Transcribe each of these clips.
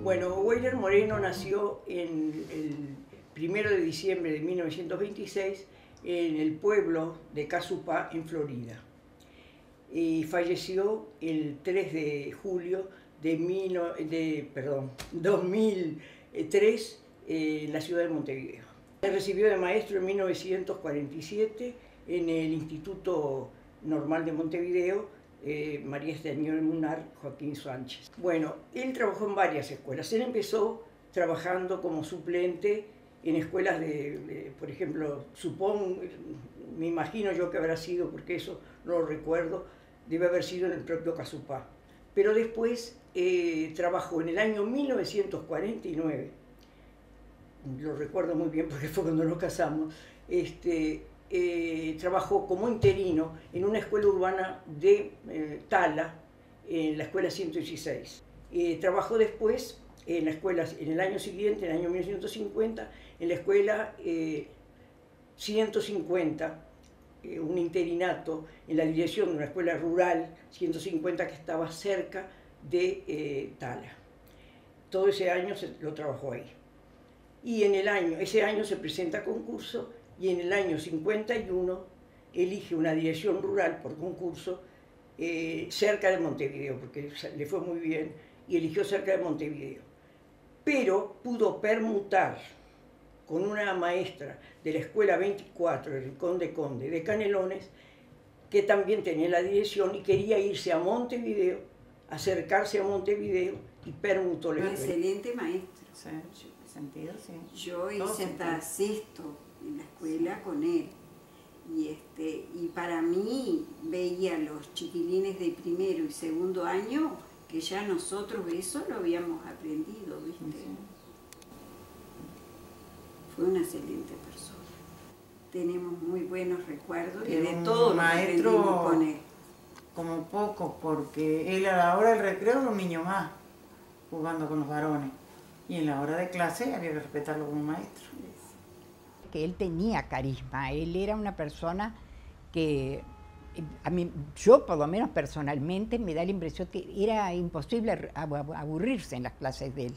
Bueno, Weyler Moreno nació el 1 de diciembre de 1926 en el pueblo de Casupá, en Florida. Y falleció el 3 de julio de 2003 en la ciudad de Montevideo. Se recibió de maestro en 1947 en el Instituto Normal de Montevideo, María Estañón Munar, Joaquín Sánchez. Bueno, él trabajó en varias escuelas. Él empezó trabajando como suplente en escuelas por ejemplo, me imagino yo que habrá sido, porque eso no lo recuerdo, debe haber sido en el propio Casupá. Pero después trabajó en el año 1949, lo recuerdo muy bien porque fue cuando nos casamos, trabajó como interino en una escuela urbana de Tala, en la escuela 116. Trabajó después en la escuela, en el año siguiente, en el año 1950, en la escuela 150, un interinato en la dirección de una escuela rural 150 que estaba cerca de Tala. Todo ese año lo trabajó ahí. Y ese año se presenta a concurso, y en el año 51 elige una dirección rural por concurso cerca de Montevideo, porque le fue muy bien, y eligió cerca de Montevideo. Pero pudo permutar con una maestra de la Escuela 24, de Rincón de Conde, de Canelones, que también tenía la dirección y quería irse a Montevideo, acercarse a Montevideo, y permutó la escuela. Excelente maestro. Sí, sentido, sí. Yo hice hasta sexto en la escuela con él. Y para mí veía los chiquilines de primero y segundo año que ya nosotros eso lo habíamos aprendido, ¿viste? Sí. Fue una excelente persona. Tenemos muy buenos recuerdos y de todo lo que aprendimos con él. Como poco, porque él a la hora del recreo era un niño más, jugando con los varones. Y en la hora de clase había que respetarlo como maestro. Que él tenía carisma, él era una persona que, yo por lo menos personalmente, me da la impresión que era imposible aburrirse en las clases de él.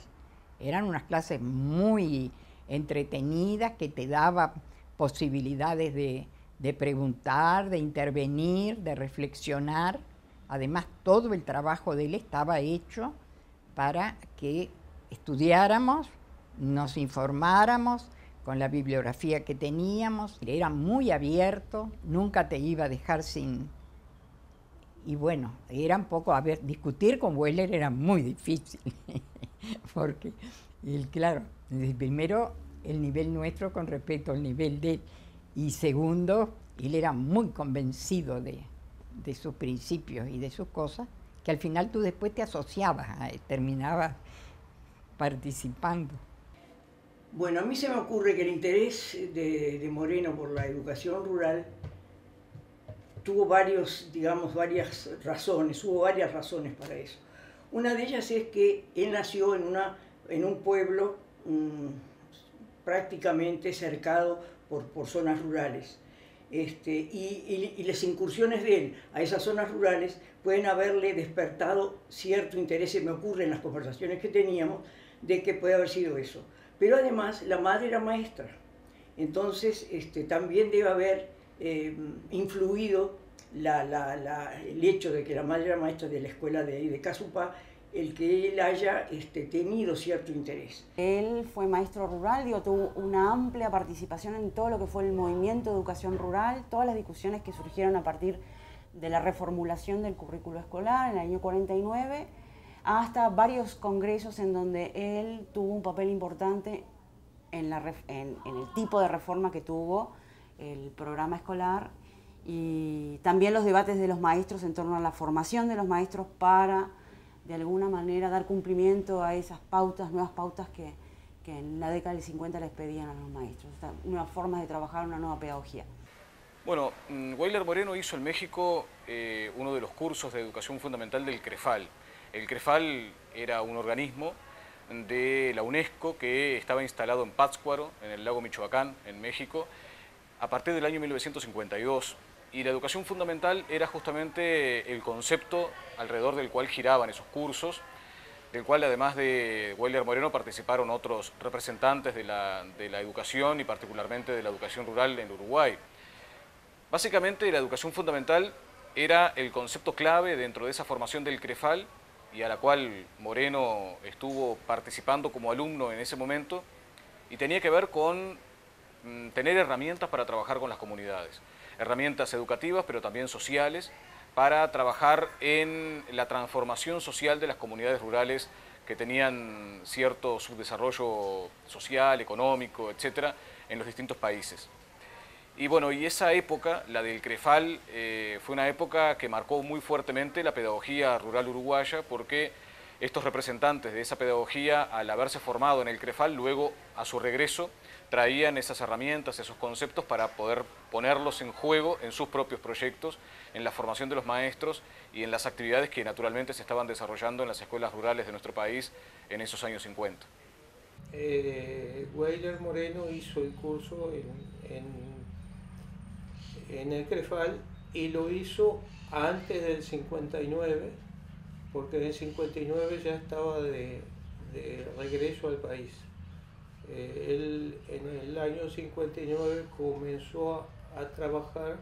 Eran unas clases muy entretenidas que te daban posibilidades de preguntar, de intervenir, de reflexionar. Además, todo el trabajo de él estaba hecho para que estudiáramos, nos informáramos con la bibliografía que teníamos. Era muy abierto, nunca te iba a dejar sin... Y bueno, era un poco, discutir con Weyler era muy difícil, porque él, claro, primero el nivel nuestro con respecto al nivel de él, y segundo, él era muy convencido de sus principios y de sus cosas, que al final tú después te asociabas, terminabas participando. Bueno, a mí se me ocurre que el interés de Moreno por la educación rural tuvo varias razones, hubo varias razones para eso. Una de ellas es que él nació en un pueblo prácticamente cercado por zonas rurales. Y las incursiones de él a esas zonas rurales pueden haberle despertado cierto interés, se me ocurre en las conversaciones que teníamos, de que puede haber sido eso. Pero además la madre era maestra, entonces también debe haber influido el hecho de que la madre era maestra de la escuela de Casupá, el que él haya tenido cierto interés. Él fue maestro rural, tuvo una amplia participación en todo lo que fue el movimiento de educación rural, todas las discusiones que surgieron a partir de la reformulación del currículo escolar en el año 49, hasta varios congresos en donde él tuvo un papel importante en el tipo de reforma que tuvo el programa escolar, y también los debates de los maestros en torno a la formación de los maestros para, de alguna manera, dar cumplimiento a esas pautas, nuevas pautas que en la década del 50 les pedían a los maestros, nuevas formas de trabajar, una nueva pedagogía. Bueno, Weyler Moreno hizo en México uno de los cursos de educación fundamental del CREFAL. El CREFAL era un organismo de la UNESCO que estaba instalado en Pátzcuaro, en el lago Michoacán, en México, a partir del año 1952. Y la educación fundamental era justamente el concepto alrededor del cual giraban esos cursos, del cual además de Weyler Moreno participaron otros representantes de la educación y particularmente de la educación rural en Uruguay. Básicamente la educación fundamental era el concepto clave dentro de esa formación del CREFAL y a la cual Moreno estuvo participando como alumno en ese momento, y tenía que ver con tener herramientas para trabajar con las comunidades, herramientas educativas pero también sociales, para trabajar en la transformación social de las comunidades rurales que tenían cierto subdesarrollo social, económico, etcétera, en los distintos países. Y bueno, y esa época, la del CREFAL, fue una época que marcó muy fuertemente la pedagogía rural uruguaya, porque estos representantes de esa pedagogía, al haberse formado en el CREFAL, luego a su regreso traían esas herramientas, esos conceptos para poder ponerlos en juego en sus propios proyectos, en la formación de los maestros y en las actividades que naturalmente se estaban desarrollando en las escuelas rurales de nuestro país en esos años 50. Weyler Moreno hizo el curso en el CREFAL y lo hizo antes del 59, porque en el 59 ya estaba de regreso al país. Él en el año 59 comenzó a trabajar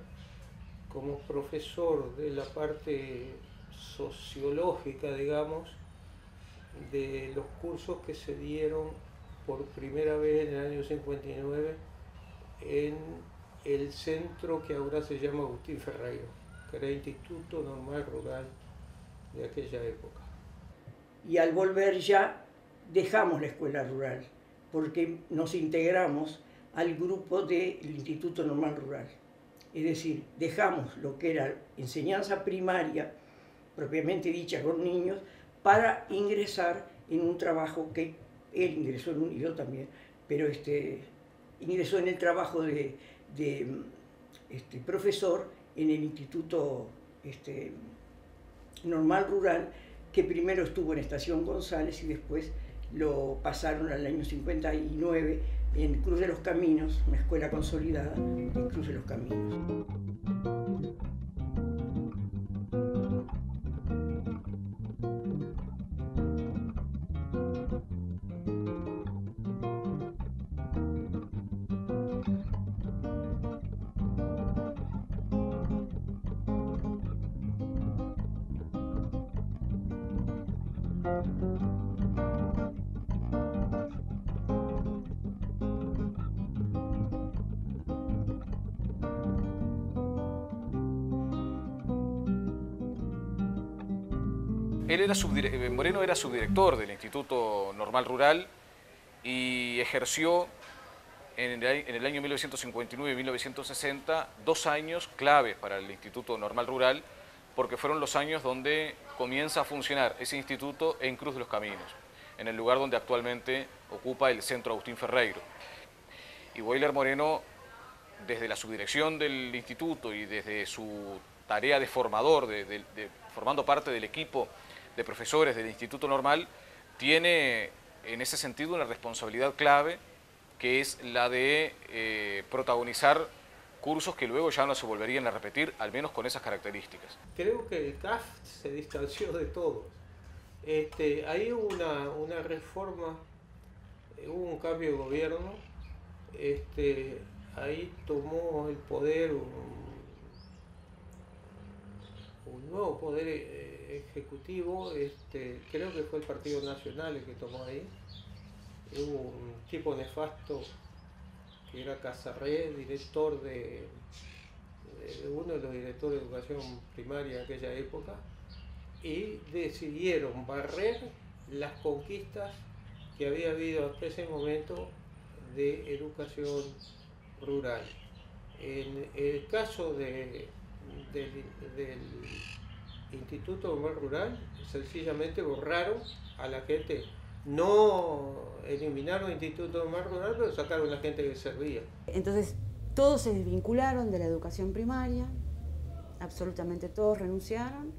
como profesor de la parte sociológica, digamos, de los cursos que se dieron por primera vez en el año 59 en el centro que ahora se llama Agustín Ferreiro, que era el Instituto Normal Rural de aquella época. Y al volver ya dejamos la escuela rural, porque nos integramos al grupo del Instituto Normal Rural. Es decir, dejamos lo que era enseñanza primaria, propiamente dicha con niños, para ingresar en un trabajo que él ingresó en y yo también, pero ingresó en el trabajo de profesor en el Instituto Normal Rural, que primero estuvo en Estación González y después lo pasaron al año 59 en Cruz de los Caminos, una escuela consolidada en Cruz de los Caminos. Moreno era subdirector del Instituto Normal Rural y ejerció en el año 1959 y 1960 2 años claves para el Instituto Normal Rural, porque fueron los años donde comienza a funcionar ese instituto en Cruz de los Caminos, en el lugar donde actualmente ocupa el Centro Agustín Ferreiro. Y Weyler Moreno, desde la subdirección del instituto y desde su tarea de formador, formando parte del equipo de profesores del Instituto Normal, tiene en ese sentido una responsabilidad clave, que es la de protagonizar cursos que luego ya no se volverían a repetir, al menos con esas características. Creo que el CAF se distanció de todos. Hay una reforma, hubo un cambio de gobierno, ahí tomó el poder un nuevo poder ejecutivo, creo que fue el Partido Nacional el que tomó ahí. Hubo un tipo nefasto que era Casarré, director de uno de los directores de educación primaria de aquella época, y decidieron barrer las conquistas que había habido hasta ese momento de educación rural. En el caso del Instituto Normal Rural, sencillamente borraron a la gente, no eliminaron el Instituto Normal Rural, pero sacaron a la gente que servía. Entonces, todos se desvincularon de la educación primaria, absolutamente todos renunciaron,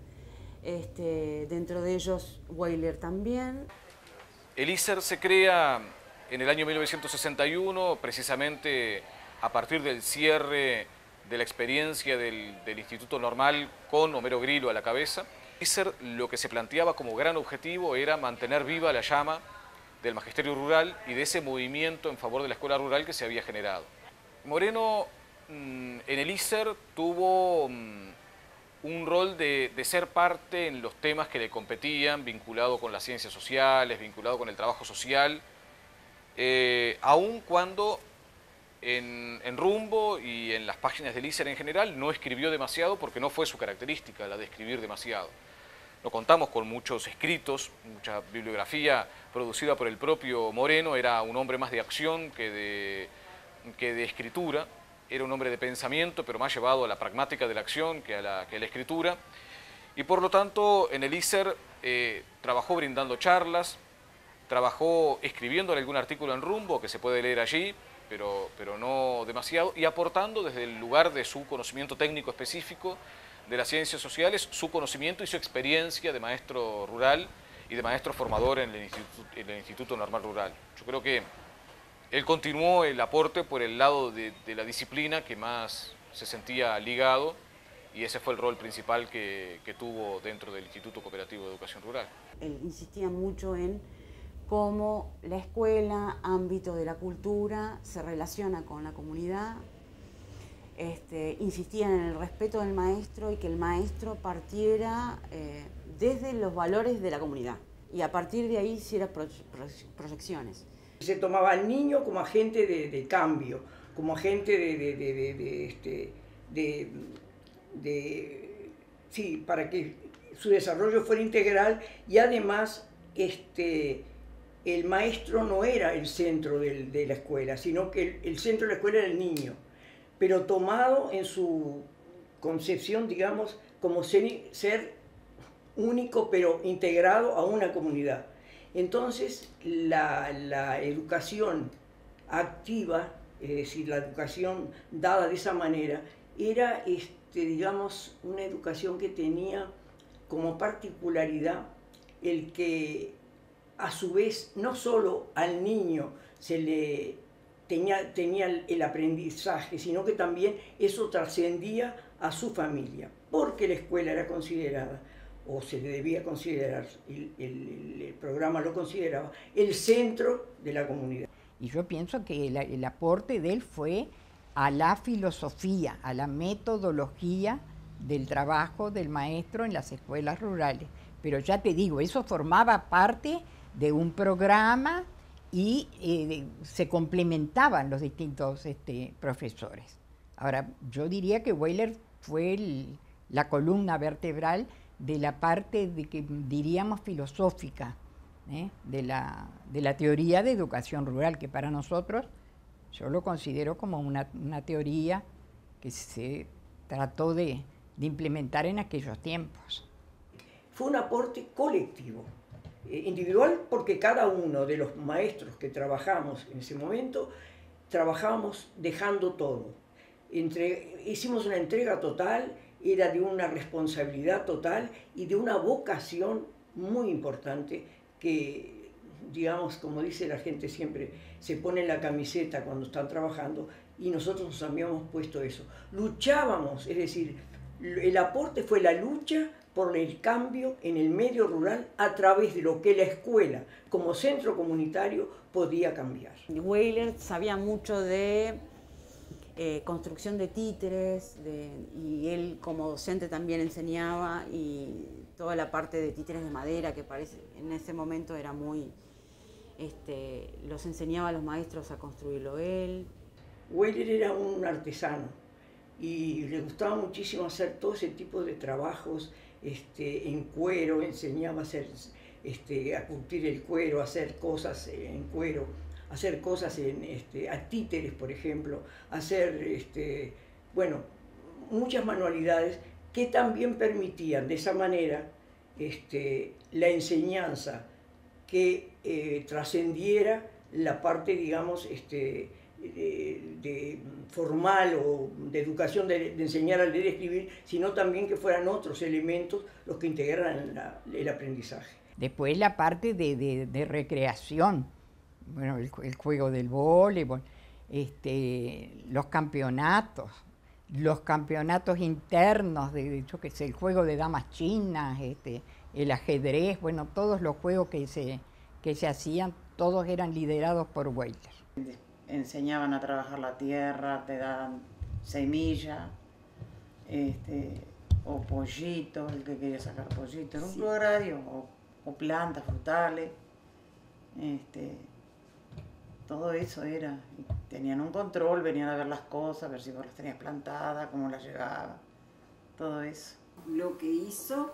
dentro de ellos Weyler también. El ISER se crea en el año 1961, precisamente a partir del cierre de la experiencia del Instituto Normal con Homero Grillo a la cabeza, ISER lo que se planteaba como gran objetivo era mantener viva la llama del magisterio rural y de ese movimiento en favor de la escuela rural que se había generado. Moreno en el ISER tuvo un rol de ser parte en los temas que le competían, vinculado con las ciencias sociales, vinculado con el trabajo social, aun cuando en Rumbo y en las páginas del ISER en general no escribió demasiado porque no fue su característica la de escribir demasiado. No contamos con muchos escritos, mucha bibliografía producida por el propio Moreno, era un hombre más de acción que de escritura, era un hombre de pensamiento, pero más llevado a la pragmática de la acción que a la escritura, y por lo tanto en el ISER trabajó brindando charlas, trabajó escribiendo algún artículo en Rumbo que se puede leer allí, pero no demasiado, y aportando desde el lugar de su conocimiento técnico específico de las ciencias sociales, su conocimiento y su experiencia de maestro rural y de maestro formador en el Instituto Normal Rural. Yo creo que él continuó el aporte por el lado de la disciplina que más se sentía ligado, y ese fue el rol principal que tuvo dentro del Instituto Cooperativo de Educación Rural. Él insistía mucho en cómo la escuela, ámbito de la cultura, se relaciona con la comunidad. Insistían en el respeto del maestro y que el maestro partiera desde los valores de la comunidad y a partir de ahí hiciera proyecciones. Se tomaba al niño como agente de cambio, como agente sí, para que su desarrollo fuera integral, y además el maestro no era el centro de la escuela, sino que el centro de la escuela era el niño, pero tomado en su concepción, digamos, como ser único pero integrado a una comunidad. Entonces la educación activa, es decir, la educación dada de esa manera, era, digamos, una educación que tenía como particularidad el que a su vez no solo al niño se le tenía el aprendizaje, sino que también eso trascendía a su familia, porque la escuela era considerada, o se le debía considerar, el programa lo consideraba, el centro de la comunidad. Y yo pienso que el aporte de él fue a la filosofía, a la metodología del trabajo del maestro en las escuelas rurales. Pero ya te digo, eso formaba parte de un programa y se complementaban los distintos profesores. Ahora, yo diría que Weyler fue la columna vertebral de la parte diríamos filosófica, de la teoría de educación rural, que para nosotros yo lo considero como una teoría que se trató de implementar en aquellos tiempos. Fue un aporte colectivo, individual, porque cada uno de los maestros que trabajamos en ese momento, trabajábamos dejando todo. Hicimos una entrega total, era de una responsabilidad total y de una vocación muy importante que, digamos, como dice la gente siempre, se pone en la camiseta cuando están trabajando, y nosotros nos habíamos puesto eso. Luchábamos, es decir, el aporte fue la lucha por el cambio en el medio rural a través de lo que la escuela, como centro comunitario, podía cambiar. Weyler sabía mucho de construcción de títeres, y él como docente también enseñaba, y toda la parte de títeres de madera, que parece en ese momento era muy... los enseñaba a los maestros a construirlo él. Weyler era un artesano y le gustaba muchísimo hacer todo ese tipo de trabajos en cuero, enseñaba a hacer, a curtir el cuero, a hacer cosas en cuero, hacer cosas a títeres, por ejemplo, hacer, bueno, muchas manualidades que también permitían de esa manera la enseñanza que trascendiera la parte, digamos, de formal o de educación de enseñar a leer y escribir, sino también que fueran otros elementos los que integraran el aprendizaje. Después la parte de recreación, bueno, el juego del voleibol, los campeonatos, los campeonatos internos, yo qué sé, el juego de damas chinas, el ajedrez, bueno, todos los juegos que se hacían, todos eran liderados por Weyler. Enseñaban a trabajar la tierra, te daban semilla, o pollitos, el que quería sacar pollitos, era un club agrario, o plantas, frutales, todo eso era. Tenían un control, venían a ver las cosas, ver si vos las tenías plantadas, cómo las llevaba, todo eso. Lo que hizo,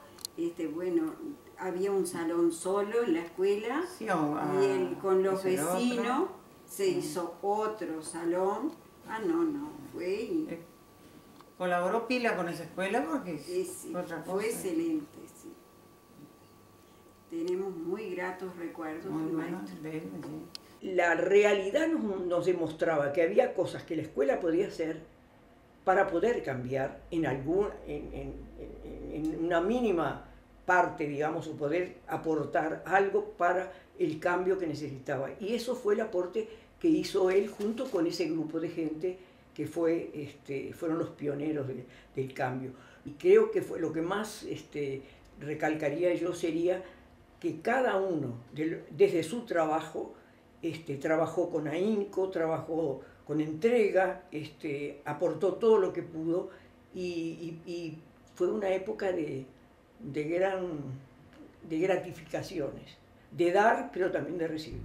bueno, había un salón solo en la escuela, Sí, y con los vecinos se hizo otro salón. Fue... Colaboró pila con esa escuela porque sí, fue excelente, sí. Tenemos muy gratos recuerdos del maestro. De él, sí. La realidad nos demostraba que había cosas que la escuela podía hacer para poder cambiar en una mínima parte, digamos, o poder aportar algo para el cambio que necesitaba. Y eso fue el aporte que hizo él junto con ese grupo de gente que fueron los pioneros del cambio. Y creo que fue lo que más recalcaría yo sería que cada uno, desde su trabajo, trabajó con ahínco, trabajó con entrega, aportó todo lo que pudo y fue una época de gratificaciones, de dar pero también de recibir.